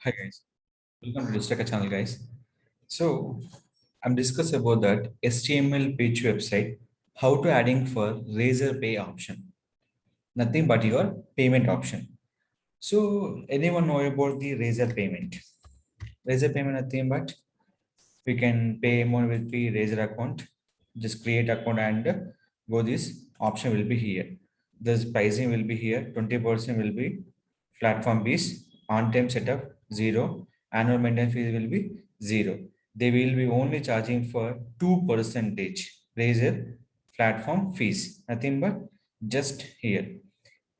Hi guys, welcome to Distaka channel guys. So I'm discussing about that HTML page website, how to adding for Razor Pay option. Nothing but your payment option. So anyone know about the Razor payment? Razor payment nothing but we can pay more with the Razor account. Just create account and go this option will be here. This pricing will be here. 20% will be platform fees. On-time setup 0. Annual maintenance fees will be 0. They will be only charging for 2% Razor platform fees. Nothing but just here.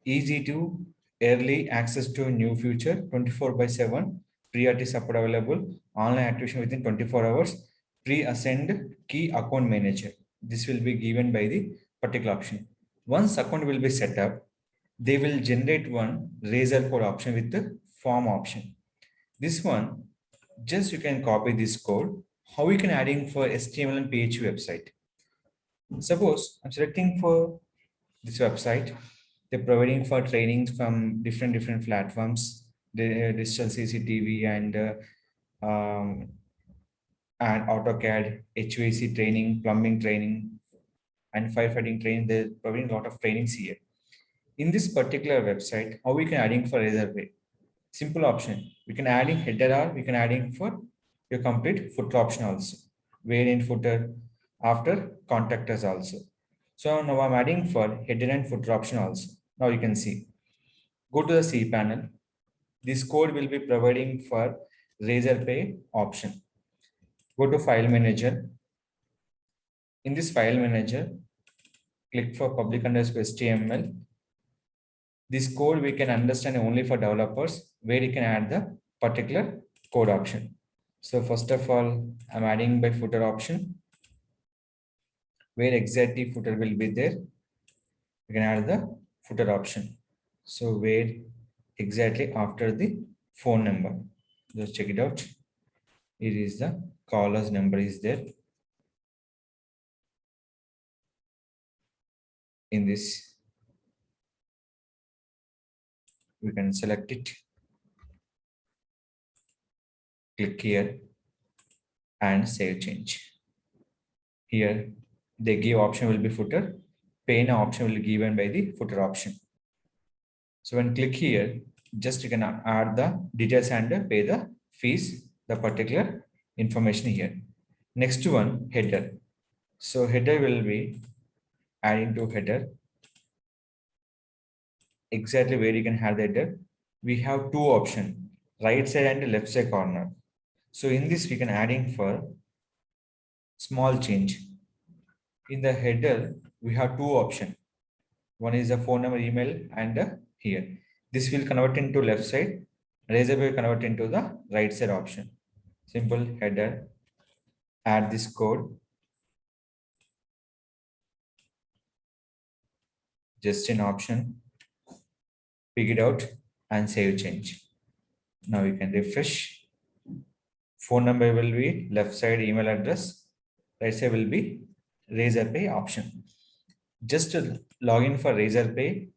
Easy to early access to new feature 24 by 7 priority support available online activation within 24 hours pre-assigned key account manager. This will be given by the particular option. Once account will be set up, they will generate one razor code option with the form option. This one, just you can copy this code. How we can adding for HTML and PHP website? Suppose I'm selecting for this website. They're providing for trainings from different platforms, the digital CCTV and AutoCAD, HVAC training, plumbing training, and firefighting training. They're providing a lot of trainings here. In this particular website, how we can adding for Razorpay? Simple option. We can adding header or we can adding for your complete footer option also. Variant footer after contact us also. So now I'm adding for header and footer option also. Now you can see. Go to the C panel. This code will be providing for Razorpay option. Go to file manager. In this file manager, click for public underscore HTML. This code we can understand only for developers where you can add the particular code option. So first of all, I'm adding by footer option where exactly footer will be there. You can add the footer option. So where exactly after the phone number, just check it out. It is the caller's number is there in this. We can select it, click here and save change. Here they give option will be footer, pay now option will be given by the footer option. So when click here, just you can add the details and pay the fees, the particular information here. Next one, header. So header will be adding to header. Exactly where you can have the header. We have two options, right side and left side corner. So in this we can adding for small change. In the header, we have two options. One is the phone number, email, and here. This will convert into left side. Razor will convert into the right side option. Simple header. Add this code. Just an option. Pick it out and save change. Now you can refresh. Phone number will be left side, email address. Right side will be Razorpay option. Just to log in for Razorpay,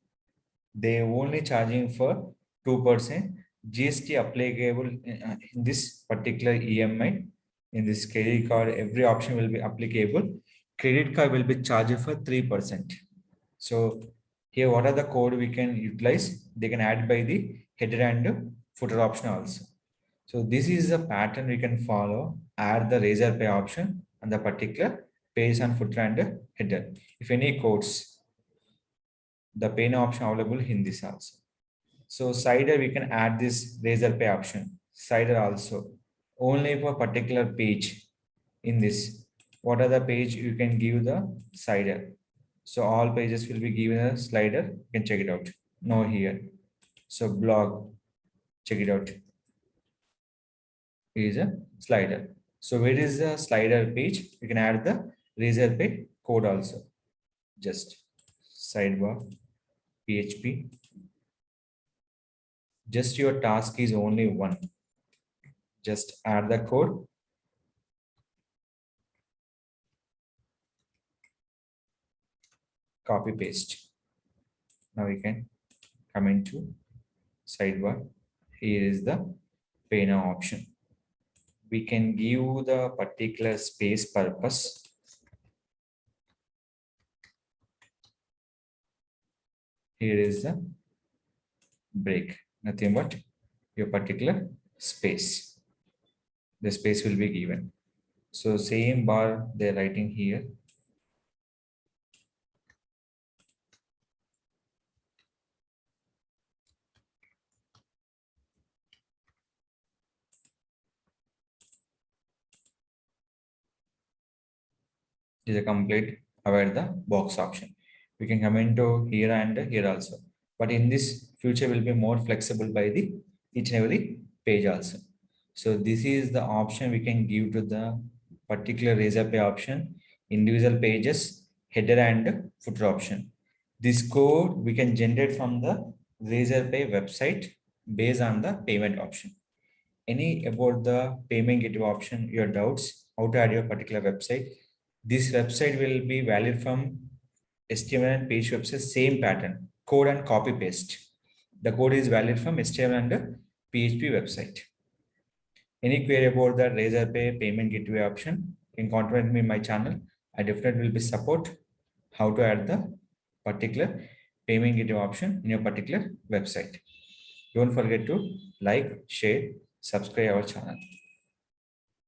they only charging for 2%. GST applicable in this particular EMI. In this credit card, every option will be applicable. Credit card will be charged for 3%. So here, what are the code we can utilize? They can add by the header and footer option also. So this is the pattern we can follow. Add the Razorpay option and the particular page and footer and header. If any codes, the pay now option available in this also. So slider, we can add this Razorpay option. Slider also only for particular page in this. What are the page you can give the slider? So all pages will be given a slider. You can check it out. No here. So blog, check it out. Here is a slider. So where is the slider page? You can add the Razorpay code also. Just sidebar PHP. Just your task is only one. Just add the code. Copy paste. Now we can come into sidebar. Here is the pay now option. We can give the particular space purpose. Here is the break, nothing but your particular space. The space will be given. So same bar they're writing here. Is a complete avoid the box option. We can come into here and here also. But in this future will be more flexible by the each and every page also. So this is the option we can give to the particular Razorpay option, individual pages, header and footer option. This code we can generate from the Razorpay website based on the payment option. Any about the payment gateway option, your doubts, how to add your particular website. This website will be valid from HTML and page website, same pattern, code and copy paste. The code is valid from HTML and PHP website. Any query about the Razorpay payment gateway option, you can contact me in my channel. I definitely will be support how to add the particular payment gateway option in your particular website. Don't forget to like, share, subscribe our channel.